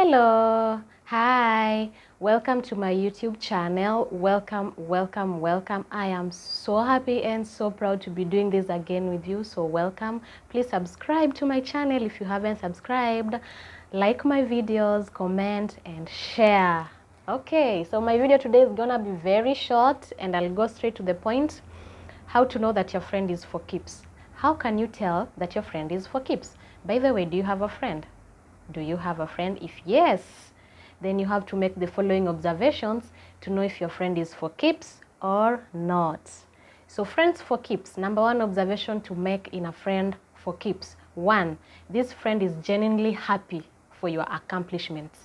Hello, hi, welcome to my YouTube channel. Welcome. I am so happy and so proud to be doing this again with you. So welcome. Please subscribe to my channel if you haven't subscribed. Like my videos, comment and share. Okay, so my video today is gonna be very short and I'll go straight to the point. How to know that your friend is for keeps. How can you tell that your friend is for keeps? By the way, do you have a friend? Do you have a friend? If yes, then you have to make the following observations to know if your friend is for keeps or not. So friends for keeps, number one observation to make in a friend for keeps. One, this friend is genuinely happy for your accomplishments.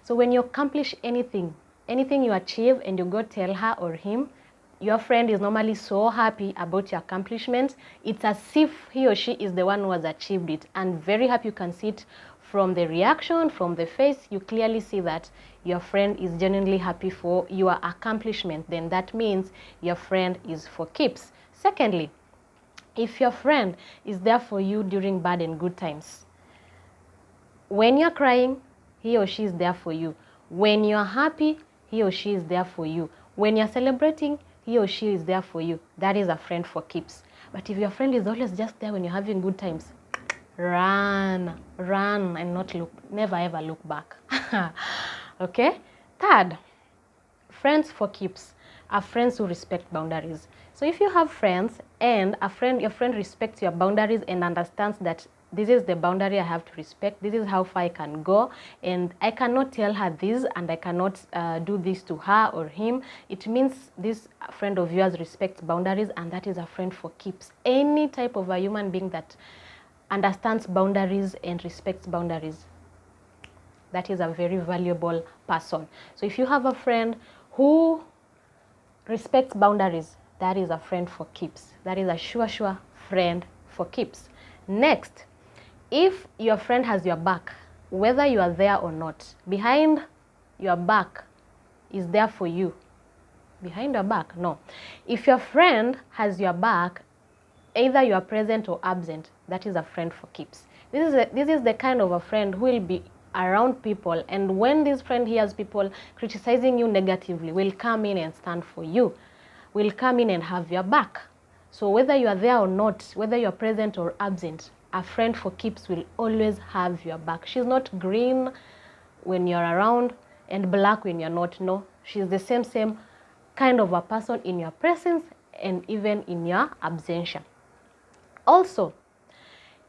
So when you accomplish anything you achieve and you go tell her or him, your friend is normally so happy about your accomplishments. It's as if he or she is the one who has achieved it, and very happy. You can see it from the reaction, from the face. You clearly see that your friend is genuinely happy for your accomplishment. Then that means your friend is for keeps. Secondly, if your friend is there for you during bad and good times, when you're crying, he or she is there for you. When you're happy, he or she is there for you. When you're celebrating, he or she is there for you. That is a friend for keeps. But if your friend is always just there when you're having good times, run and never ever look back. Okay? Third, friends for keeps are friends who respect boundaries. So if you have friends and your friend respects your boundaries and understands that this is the boundary I have to respect, this is how far I can go, and I cannot tell her this and I cannot do this to her or him, it means this friend of yours respects boundaries, and that is a friend for keeps. Any type of a human being that understands boundaries and respects boundaries, that is a very valuable person. So if you have a friend who respects boundaries, that is a friend for keeps. That is a sure friend for keeps. Next, if your friend has your back, whether you are there or not, behind your back is there for you. Behind your back, no. If your friend has your back, either you are present or absent, that is a friend for keeps. This is the kind of a friend who will be around people, and when this friend hears people criticizing you negatively, will come in and stand for you, will come in and have your back. So whether you are there or not, whether you are present or absent, a friend for keeps will always have your back. She's not green when you're around and black when you're not. No, she's the same kind of a person in your presence and even in your absentia. Also,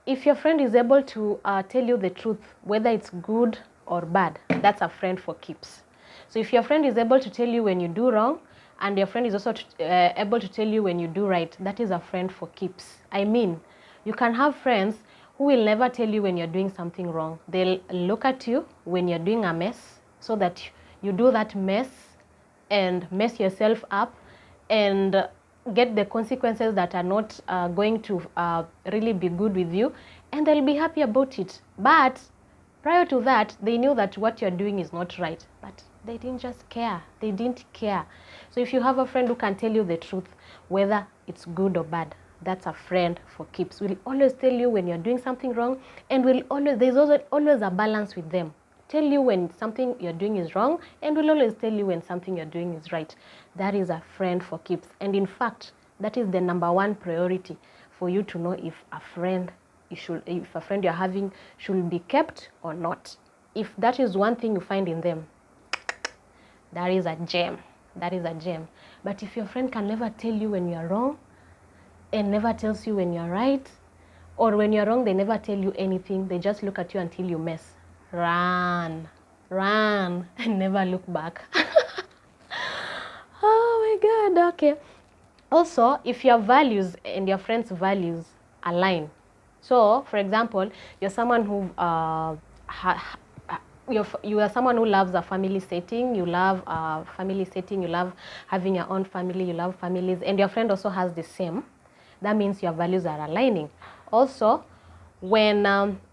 if your friend is able to tell you the truth, whether it's good or bad, that's a friend for keeps. So if your friend is able to tell you when you do wrong, and your friend is also able to tell you when you do right, that is a friend for keeps. I mean, you can have friends who will never tell you when you're doing something wrong. They'll look at you when you're doing a mess, so that you do that mess and mess yourself up and get the consequences that are not going to really be good with you, and they'll be happy about it. But prior to that, they knew that what you're doing is not right, but they didn't just care. They didn't care. So if you have a friend who can tell you the truth, whether it's good or bad, that's a friend for keeps. Will always tell you when you're doing something wrong, and there's always a balance with them. Tell you when something you're doing is wrong, and will always tell you when something you're doing is right. That is a friend for keeps. And in fact, that is the number one priority for you to know if a friend you're having should be kept or not. If that is one thing you find in them, that is a gem. That is a gem. But if your friend can never tell you when you're wrong and never tells you when you're right, or when you're wrong they never tell you anything, they just look at you until you mess, run and never look back. Oh my God. Okay. Also, if your values and your friend's values align, so for example, you're someone who you are someone who loves a family setting, you love you love having your own family, you love families, and your friend also has the same, that means your values are aligning. Also, when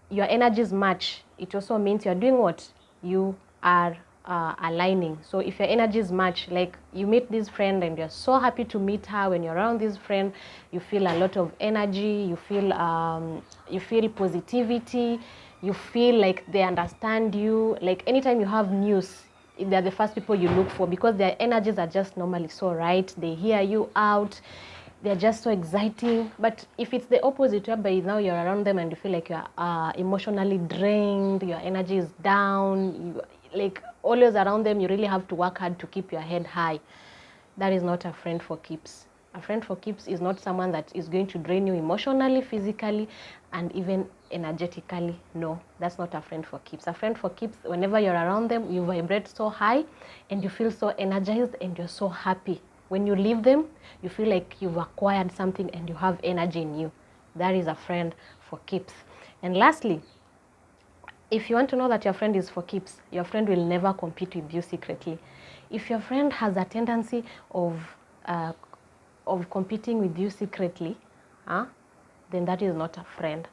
your energies match, it also means you're doing what? You are aligning. So if your energies match, like you meet this friend and you're so happy to meet her, when you're around this friend, you feel a lot of energy, you feel positivity, You feel like they understand you. Like anytime you have news, they're the first people you look for because their energies are just normally so right. They hear you out. They're just so exciting. But if it's the opposite, whereby now you're around them and you feel like you're emotionally drained, your energy is down, you, like always around them, you really have to work hard to keep your head high. That is not a friend for keeps. A friend for keeps is not someone that is going to drain you emotionally, physically, and even energetically. No, that's not a friend for keeps. A friend for keeps, whenever you're around them, you vibrate so high and you feel so energized and you're so happy. When you leave them, you feel like you've acquired something and you have energy in you. That is a friend for keeps. And lastly, if you want to know that your friend is for keeps, your friend will never compete with you secretly. If your friend has a tendency uh, of competing with you secretly, then that is not a friend.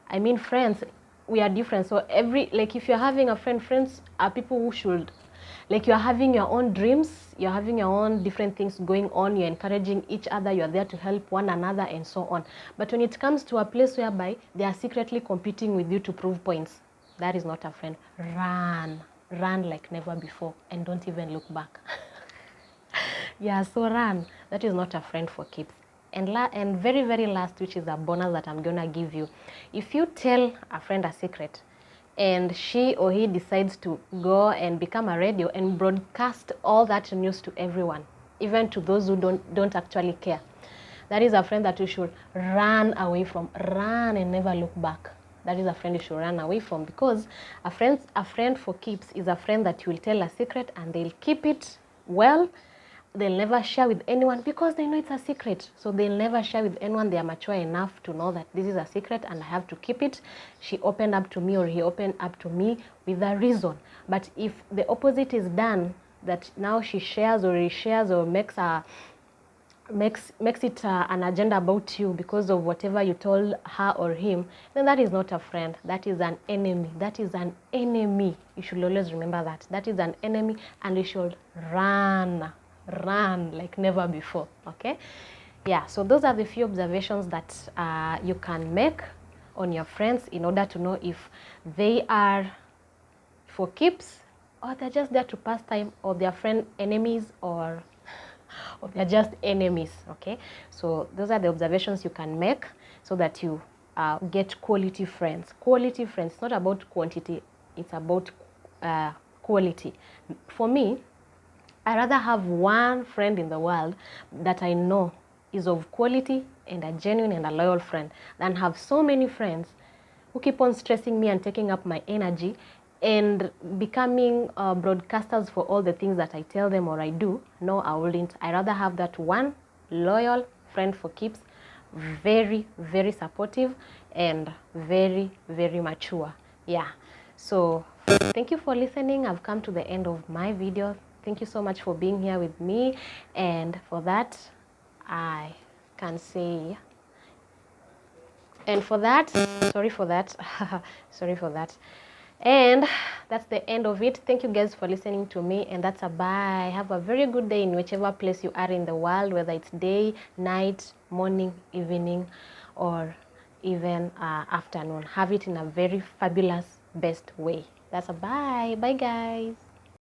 I mean, friends, we are different. So like if you're having a friend, friends are people who should, like you're having your own dreams, you're having your own different things going on, you're encouraging each other, you're there to help one another and so on. But when it comes to a place whereby they are secretly competing with you to prove points, that is not a friend. Run like never before and don't even look back. Yeah, so run. That is not a friend for keeps. And very, very last, which is a bonus that I'm going to give you. If you tell a friend a secret and she or he decides to go and become a radio and broadcast all that news to everyone, even to those who don't actually care, that is a friend that you should run away from. Run and never look back. That is a friend you should run away from, because a friend for keeps is a friend that you will tell a secret and they'll keep it well. They'll never share with anyone because they know it's a secret. So they'll never share with anyone. They are mature enough to know that this is a secret and I have to keep it. She opened up to me or he opened up to me with a reason. But if the opposite is done, that now she shares or reshares or makes it an agenda about you because of whatever you told her or him, then that is not a friend. That is an enemy. That is an enemy. You should always remember that. That is an enemy and you should run like never before. Okay? Yeah, so those are the few observations that you can make on your friends in order to know if they are for keeps or they're just there to pass time, or they're friend enemies, or they're just enemies. Okay, so those are the observations you can make so that you get quality friends. Quality friends, it's not about quantity, it's about quality. For me, I rather have one friend in the world that I know is of quality and a genuine and a loyal friend than have so many friends who keep on stressing me and taking up my energy and becoming broadcasters for all the things that I tell them or I do. No, I wouldn't. I rather have that one loyal friend for keeps, very, very supportive and very, very mature. Yeah. So thank you for listening. I've come to the end of my video. Thank you so much for being here with me. And for that, I can say, and for that, sorry for that, sorry for that. And that's the end of it. Thank you guys for listening to me, and that's a bye. Have a very good day in whichever place you are in the world, whether it's day, night, morning, evening, or even afternoon. Have it in a very fabulous, best way. That's a bye. Bye, guys.